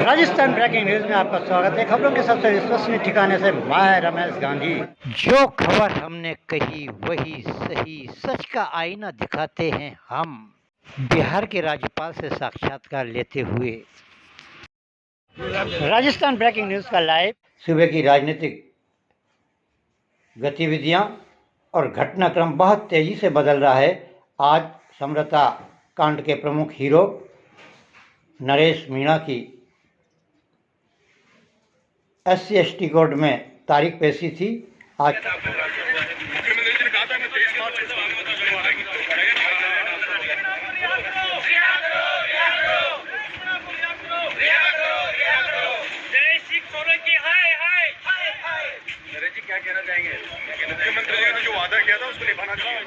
Rajasthan breaking news में आपका स्वागत है। खबरों के सबसे विश्वसनीय ठिकाने से मैं रमेश गांधी। जो खबर हमने कही वही सही, सच का आईना दिखाते हैं हम। बिहार के राज्यपाल से साक्षात्कार लेते हुए राजस्थान ब्रेकिंग न्यूज का लाइव। सुबह की राजनीतिक गतिविधियां और घटनाक्रम बहुत तेजी से बदल रहा है। आज समरता कांड के प्रमुख हीरो नरेश मीणा की SC/ST कोर्ट में तारीख पेशी थी। आज मुख्यमंत्री जी ने कहा था मैं 23 मार्च को शुक्रवार आएंगे। नरेश जी क्या कहना चाहेंगे? मुख्यमंत्री जी ने जो वादा किया था उसको निभाना चाहिए।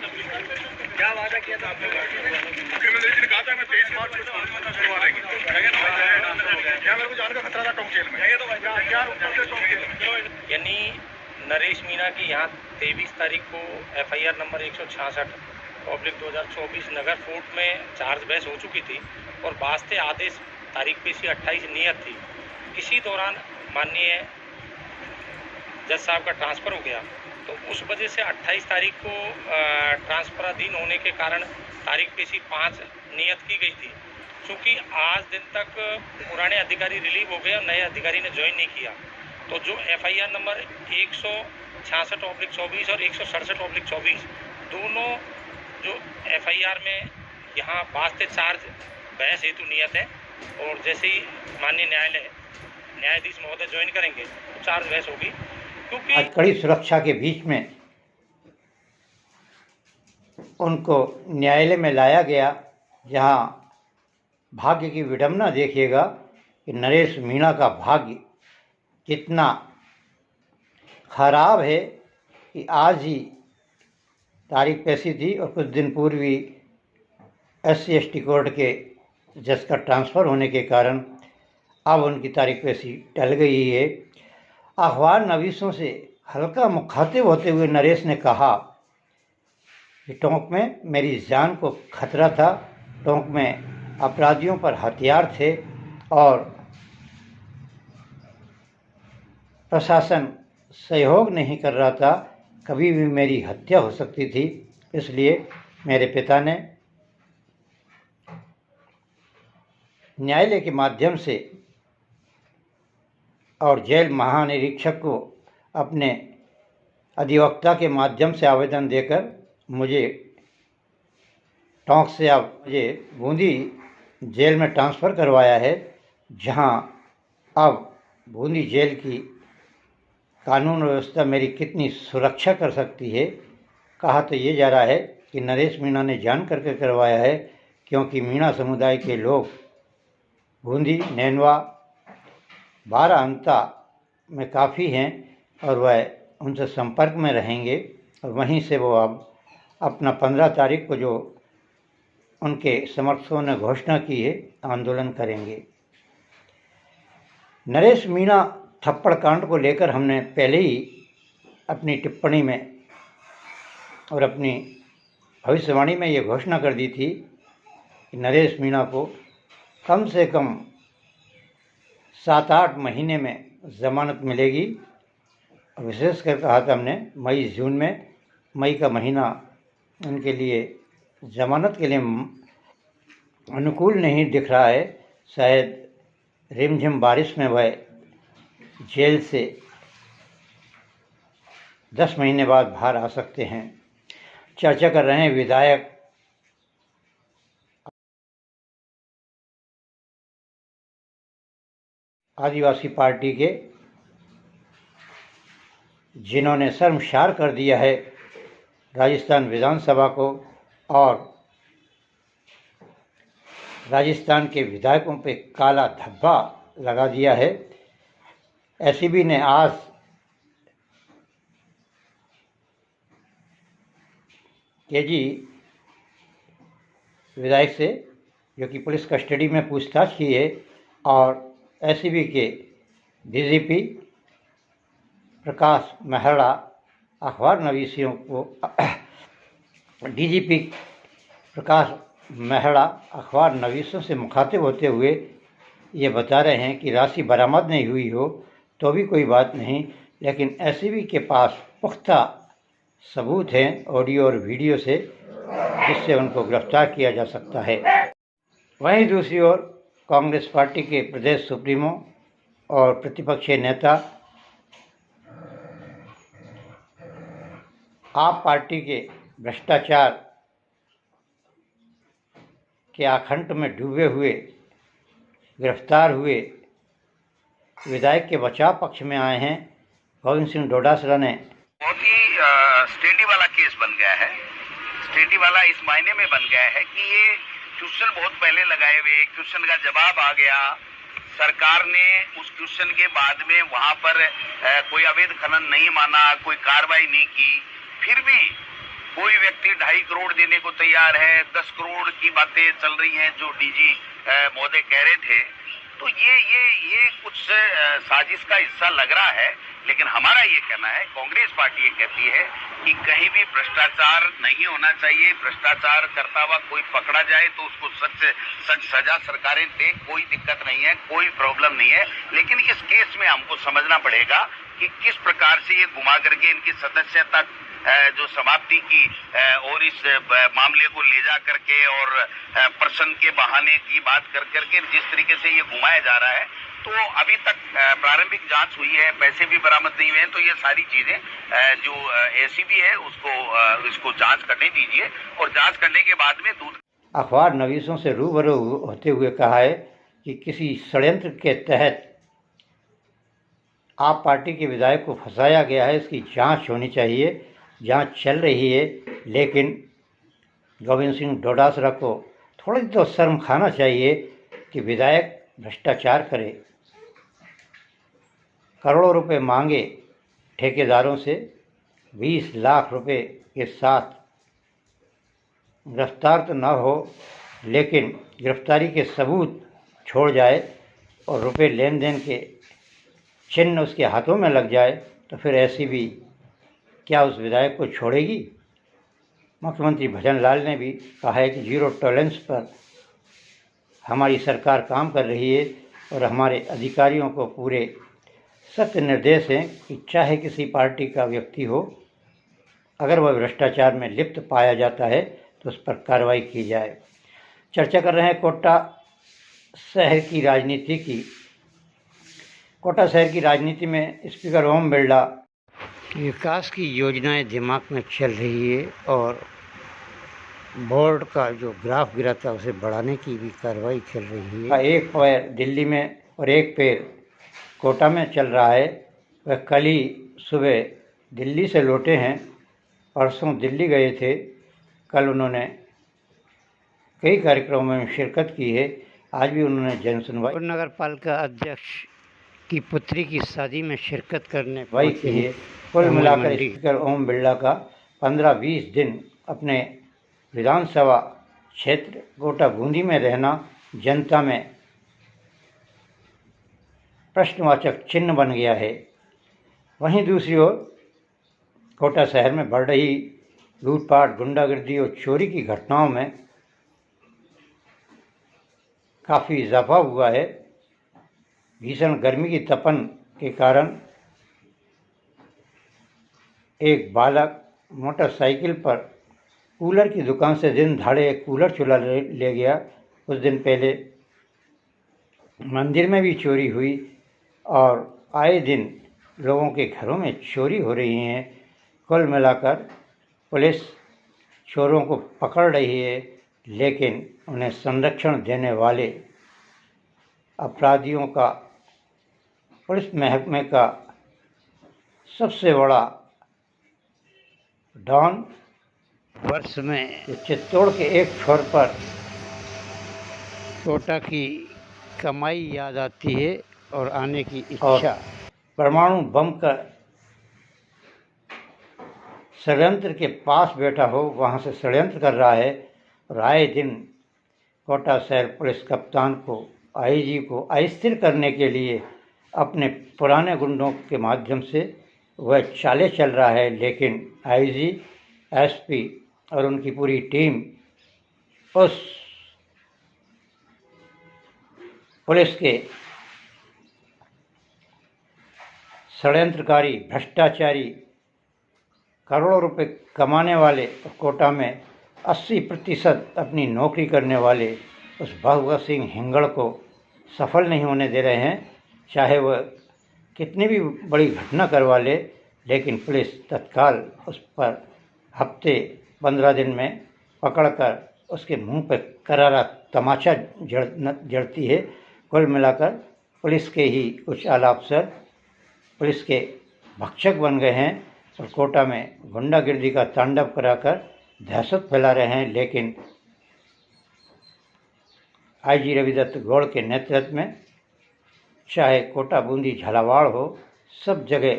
क्या वादा किया था आपने? मुख्यमंत्री जी ने कहा था मैं 23 मार्च को शुक्रवार आएंगे। क्या मेरे को जाने का खतरा था टोंक जेल में? यानी नरेश मीणा की यहाँ 23 तारीख को FIR नंबर 166/2024 नगर कोर्ट में चार्ज बहस हो चुकी थी और वास्ते आदेश तारीख पेशी 28 नियत थी। इसी दौरान माननीय जज साहब का ट्रांसफ़र हो गया, तो उस वजह से 28 तारीख को ट्रांसफराधीन होने के कारण तारीख पेशी 5 नियत की गई थी। चूँकि आज दिन तक पुराने अधिकारी रिलीव हो गए और नए अधिकारी ने ज्वाइन नहीं किया, तो जो FIR नंबर 166/24 और 167/24 दोनों जो FIR में यहाँ वास्ते चार्ज बहस हेतु नियत है, और जैसे ही माननीय न्यायाधीश महोदय ज्वाइन करेंगे तो चार्ज बहस होगी। क्योंकि आज कड़ी सुरक्षा के बीच में उनको न्यायालय में लाया गया, जहां भाग्य की विडंबना देखिएगा कि नरेश मीणा का भाग्य कितना खराब है कि आज ही तारीख पेशी थी और कुछ दिन पूर्व ही SC/ST कोर्ट के जज का ट्रांसफ़र होने के कारण अब उनकी तारीख पेशी टल गई है। अखबार नवीसों से हल्का मुखातिब होते हुए नरेश ने कहा कि टोंक में मेरी जान को खतरा था, टोंक में अपराधियों पर हथियार थे और प्रशासन सहयोग नहीं कर रहा था, कभी भी मेरी हत्या हो सकती थी। इसलिए मेरे पिता ने न्यायालय के माध्यम से और जेल महानिरीक्षक को अपने अधिवक्ता के माध्यम से आवेदन देकर मुझे टोंक से अब मुझे बूंदी जेल में ट्रांसफ़र करवाया है, जहां अब बूंदी जेल की कानून व्यवस्था मेरी कितनी सुरक्षा कर सकती है। कहा तो ये जा रहा है कि नरेश मीणा ने जान करके करवाया है, क्योंकि मीणा समुदाय के लोग बूंदी, नैनवा, बाराअंता में काफ़ी हैं और वह उनसे संपर्क में रहेंगे, और वहीं से वो अब अपना 15 तारीख को जो उनके समर्थकों ने घोषणा की है, आंदोलन करेंगे। नरेश मीणा थप्पड़ कांड को लेकर हमने पहले ही अपनी टिप्पणी में और अपनी भविष्यवाणी में ये घोषणा कर दी थी कि नरेश मीणा को कम से कम 7-8 महीने में ज़मानत मिलेगी। और विशेषकर कहा था हमने मई-जून में, मई का महीना उनके लिए ज़मानत के लिए अनुकूल नहीं दिख रहा है। शायद रिमझिम बारिश में वह जेल से 10 महीने बाद बाहर आ सकते हैं। चर्चा कर रहे हैं विधायक आदिवासी पार्टी के, जिन्होंने शर्मसार कर दिया है राजस्थान विधानसभा को और राजस्थान के विधायकों पे काला धब्बा लगा दिया है। SCB ने आज KG विधायक से, जो कि पुलिस कस्टडी में पूछताछ की है, और SCB के DGP प्रकाश मेहरा अखबार नवीसियों को DGP प्रकाश मेहरा अखबार नवीसों से मुखातिब होते हुए ये बता रहे हैं कि राशि बरामद नहीं हुई हो तो भी कोई बात नहीं, लेकिन एसीबी के पास पुख्ता सबूत हैं ऑडियो और वीडियो से, जिससे उनको गिरफ्तार किया जा सकता है। वहीं दूसरी ओर कांग्रेस पार्टी के प्रदेश सुप्रीमो और प्रतिपक्षीय नेता आप पार्टी के भ्रष्टाचार के आखंड में डूबे हुए गिरफ्तार हुए विधायक के बचाव पक्ष में आए हैं। गोविंद सिंह डोटासरा ने बहुत ही स्टेडी वाला केस बन गया है। स्टेडी वाला इस मायने में बन गया है कि ये क्वेश्चन बहुत पहले लगाए हुए, क्वेश्चन का जवाब आ गया, सरकार ने उस क्वेश्चन के बाद में वहां पर कोई अवैध खनन नहीं माना, कोई कार्रवाई नहीं की, फिर भी कोई व्यक्ति 2.5 करोड़ देने को तैयार है, 10 करोड़ की बातें चल रही हैं जो डीजी महोदय कह रहे थे। तो ये कुछ साजिश का हिस्सा लग रहा है। लेकिन हमारा ये कहना है, कांग्रेस पार्टी ये कहती है कि कहीं भी भ्रष्टाचार नहीं होना चाहिए। भ्रष्टाचार करता हुआ कोई पकड़ा जाए तो उसको सच सजा सरकारें दें, कोई दिक्कत नहीं है, कोई प्रॉब्लम नहीं है। लेकिन इस केस में हमको समझना पड़ेगा कि किस प्रकार से ये घुमा करके इनकी सदस्यता जो समाप्ति की और इस मामले को ले जा करके और प्रश्न के बहाने की बात कर करके जिस तरीके से ये घुमाया जा रहा है, तो अभी तक प्रारंभिक जांच हुई है, पैसे भी बरामद नहीं हुए हैं। तो ये सारी चीजें जो एसीबी है इसको जांच करने दीजिए और जांच करने के बाद में दूध। अखबार नवीसों से रूबरू होते हुए कहा है कि किसी षड्यंत्र के तहत आप पार्टी के विधायक को फंसाया गया है, इसकी जांच होनी चाहिए। जांच चल रही है, लेकिन गोविंद सिंह डोटासरा को थोड़ी तो शर्म खाना चाहिए कि विधायक भ्रष्टाचार करे, करोड़ों रुपए मांगे ठेकेदारों से, 20 लाख रुपए के साथ गिरफ्तार तो न हो, लेकिन गिरफ्तारी के सबूत छोड़ जाए और रुपए लेन देन के चिन्ह उसके हाथों में लग जाए, तो फिर एसीबी क्या उस विधायक को छोड़ेगी? मुख्यमंत्री भजन लाल ने भी कहा है कि जीरो टॉलरेंस पर हमारी सरकार काम कर रही है और हमारे अधिकारियों को पूरे सख्त निर्देश हैं कि चाहे किसी पार्टी का व्यक्ति हो, अगर वह भ्रष्टाचार में लिप्त पाया जाता है तो उस पर कार्रवाई की जाए। चर्चा कर रहे हैं कोटा शहर की राजनीति की। कोटा शहर की राजनीति में स्पीकर ओम बिरला विकास की योजनाएं दिमाग में चल रही है और बोर्ड का जो ग्राफ गिरा था उसे बढ़ाने की भी कार्रवाई चल रही है। एक पैर दिल्ली में और एक पैर कोटा में चल रहा है। वह कल ही सुबह दिल्ली से लौटे हैं, परसों दिल्ली गए थे। कल उन्होंने कई कार्यक्रमों में शिरकत की है। आज भी उन्होंने जन सुनवाई नगर पालिका अध्यक्ष की पुत्री की शादी में शिरकत करने वाई की है। कुल मिलाकर स्पीकर ओम बिरला का 15-20 दिन अपने विधानसभा क्षेत्र कोटा बूंदी में रहना जनता में प्रश्नवाचक चिन्ह बन गया है। वहीं दूसरी ओर कोटा शहर में बढ़ रही लूटपाट, गुंडागर्दी और चोरी की घटनाओं में काफ़ी इजाफा हुआ है। भीषण गर्मी की तपन के कारण एक बालक मोटरसाइकिल पर कूलर की दुकान से दिन दहाड़े एक कूलर चुरा ले गया। कुछ दिन पहले मंदिर में भी चोरी हुई और आए दिन लोगों के घरों में चोरी हो रही हैं। कुल मिलाकर पुलिस चोरों को पकड़ रही है, लेकिन उन्हें संरक्षण देने वाले अपराधियों का पुलिस महकमे का सबसे बड़ा डॉन वर्ष में चित्तौड़ के एक छोर पर कोटा की कमाई याद आती है और आने की इच्छा। परमाणु बम का षड्यंत्र के पास बैठा हो, वहाँ से षड्यंत्र कर रहा है और आए दिन कोटा शहर पुलिस कप्तान को, आईजी को अस्थिर करने के लिए अपने पुराने गुंडों के माध्यम से वह चाले चल रहा है। लेकिन आईजी, एसपी और उनकी पूरी टीम उस पुलिस के षड्यंत्रकारी, भ्रष्टाचारी, करोड़ों रुपए कमाने वाले और कोटा में 80% अपनी नौकरी करने वाले उस भगवत सिंह हिंगड़ को सफल नहीं होने दे रहे हैं। चाहे वह कितनी भी बड़ी घटना करवा ले, लेकिन पुलिस तत्काल उस पर हफ्ते 15 दिन में पकड़कर उसके मुंह पर करारा तमाचा जड़ती है। कुल मिलाकर पुलिस के ही कुछ आला अफसर पुलिस के भक्षक बन गए हैं और कोटा में गुंडागिर्दी का तांडव कराकर दहशत फैला रहे हैं। लेकिन आईजी रविदत्त गौड़ के नेतृत्व में चाहे कोटा, बूंदी, झालावाड़ हो, सब जगह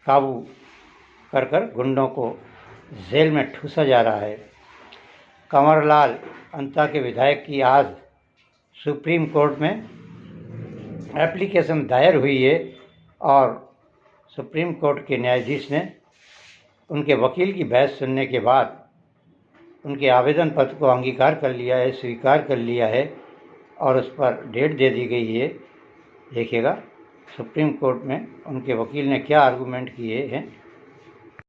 काबू कर गुंडों को जेल में ठूसा जा रहा है। कंवरलाल अंता के विधायक की आज सुप्रीम कोर्ट में एप्लीकेशन दायर हुई है और सुप्रीम कोर्ट के न्यायाधीश ने उनके वकील की बहस सुनने के बाद उनके आवेदन पत्र को अंगीकार कर लिया है, स्वीकार कर लिया है और उस पर डेट दे दी गई है। देखिएगा सुप्रीम कोर्ट में उनके वकील ने क्या आर्गूमेंट किए हैं।